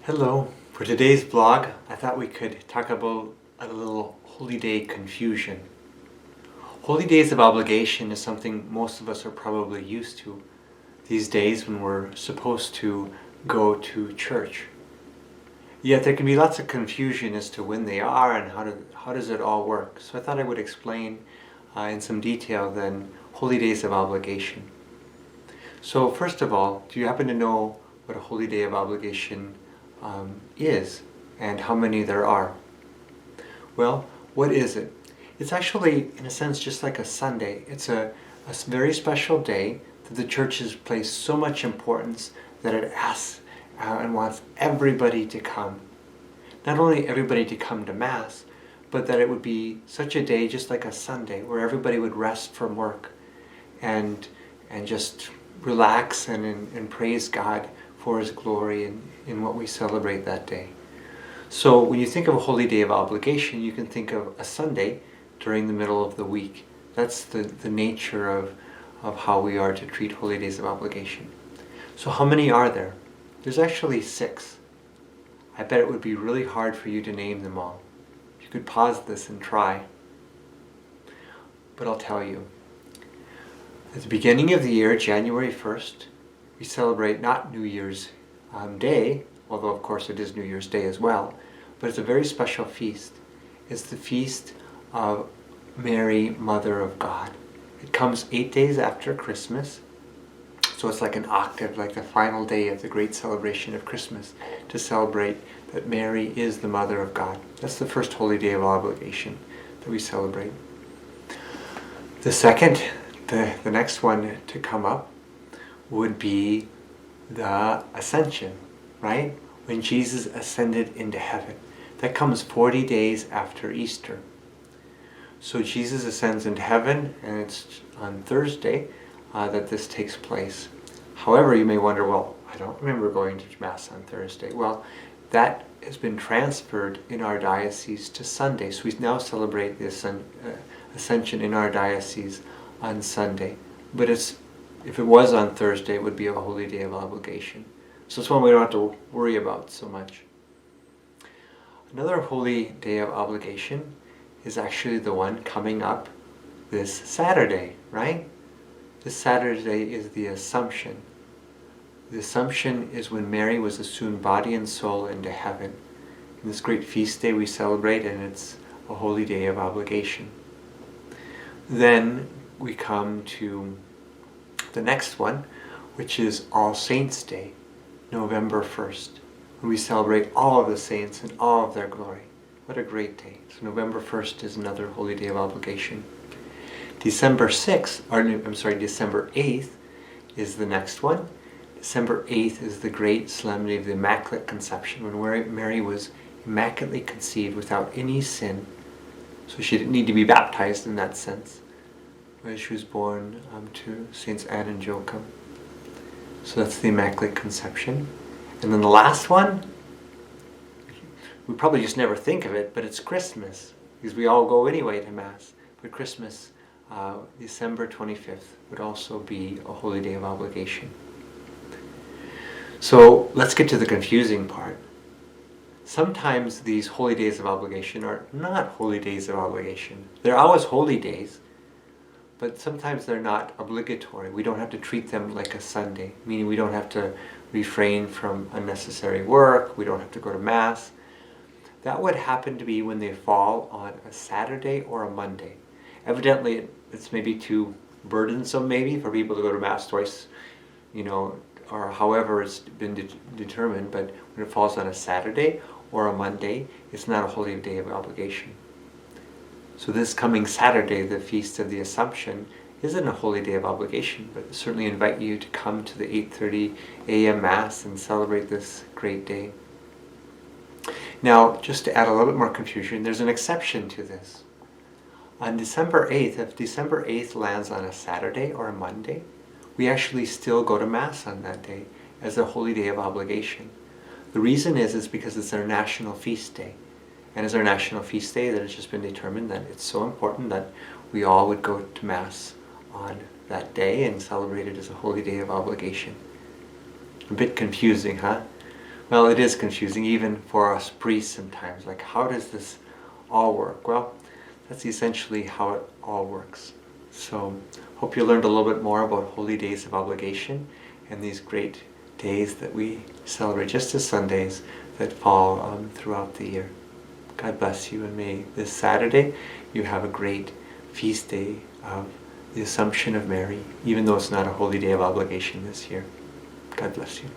Hello. For today's vlog, I thought we could talk about a little holy day confusion. Holy days of obligation is something most of us are probably used to these days when we're supposed to go to church. Yet there can be lots of confusion as to when they are and how does it all work. So I thought I would explain in some detail then holy days of obligation. So first of all, do you happen to know what a holy day of obligation is and how many there are? Well, what is it? It's actually, in a sense, just like a Sunday. It's a very special day that the church has placed so much importance that it asks and wants everybody to come. Not only everybody to come to Mass, but that it would be such a day just like a Sunday where everybody would rest from work and just relax and praise God for His glory in what we celebrate that day. So when you think of a holy day of obligation, you can think of a Sunday during the middle of the week. That's the nature of how we are to treat holy days of obligation. So how many are there? There's actually 6. I bet it would be really hard for you to name them all. You could pause this and try. But I'll tell you. At the beginning of the year, January 1st, we celebrate not New Year's Day, although of course it is New Year's Day as well, but it's a very special feast. It's the feast of Mary, Mother of God. It comes 8 days after Christmas, so it's like an octave, like the final day of the great celebration of Christmas, to celebrate that Mary is the Mother of God. That's the first holy day of obligation that we celebrate. The second, the next one to come up would be the Ascension, right? When Jesus ascended into heaven. That comes 40 days after Easter. So Jesus ascends into heaven, and it's on Thursday that this takes place. However, you may wonder, well, I don't remember going to Mass on Thursday. Well, that has been transferred in our diocese to Sunday. So we now celebrate the Ascension in our diocese on Sunday. But if it was on Thursday, it would be a holy day of obligation. So it's one we don't have to worry about so much. Another holy day of obligation is actually the one coming up this Saturday, right? This Saturday is the Assumption. The Assumption is when Mary was assumed body and soul into heaven. In this great feast day we celebrate, and it's a holy day of obligation. Then we come to the next one, which is All Saints' Day, November 1st, when we celebrate all of the saints and all of their glory. What a great day. So November 1st is another holy day of obligation. December 8th is the next one. December 8th is the great solemnity of the Immaculate Conception, when Mary was immaculately conceived without any sin. So she didn't need to be baptized in that sense. She was born to Saints Anne and Joachim. So that's the Immaculate Conception. And then the last one, we probably just never think of it, but it's Christmas, because we all go anyway to Mass. But Christmas, December 25th, would also be a holy day of obligation. So let's get to the confusing part. Sometimes these holy days of obligation are not holy days of obligation. They're always holy days, but sometimes they're not obligatory. We don't have to treat them like a Sunday, meaning we don't have to refrain from unnecessary work, we don't have to go to Mass. That would happen to be when they fall on a Saturday or a Monday. Evidently, it's maybe too burdensome maybe for people to go to Mass twice, or however it's been determined, but when it falls on a Saturday or a Monday, it's not a holy day of obligation. So this coming Saturday, the Feast of the Assumption, isn't a holy day of obligation, but I certainly invite you to come to the 8:30 a.m. Mass and celebrate this great day. Now, just to add a little bit more confusion, there's an exception to this. On December 8th, if December 8th lands on a Saturday or a Monday, we actually still go to Mass on that day as a holy day of obligation. The reason is because it's our national feast day. And as our national feast day, that has just been determined that it's so important that we all would go to Mass on that day and celebrate it as a holy day of obligation. A bit confusing, huh? Well, it is confusing even for us priests sometimes. Like, how does this all work? Well, that's essentially how it all works. So, hope you learned a little bit more about holy days of obligation and these great days that we celebrate just as Sundays that fall throughout the year. God bless you, and may this Saturday you have a great feast day of the Assumption of Mary, even though it's not a holy day of obligation this year. God bless you.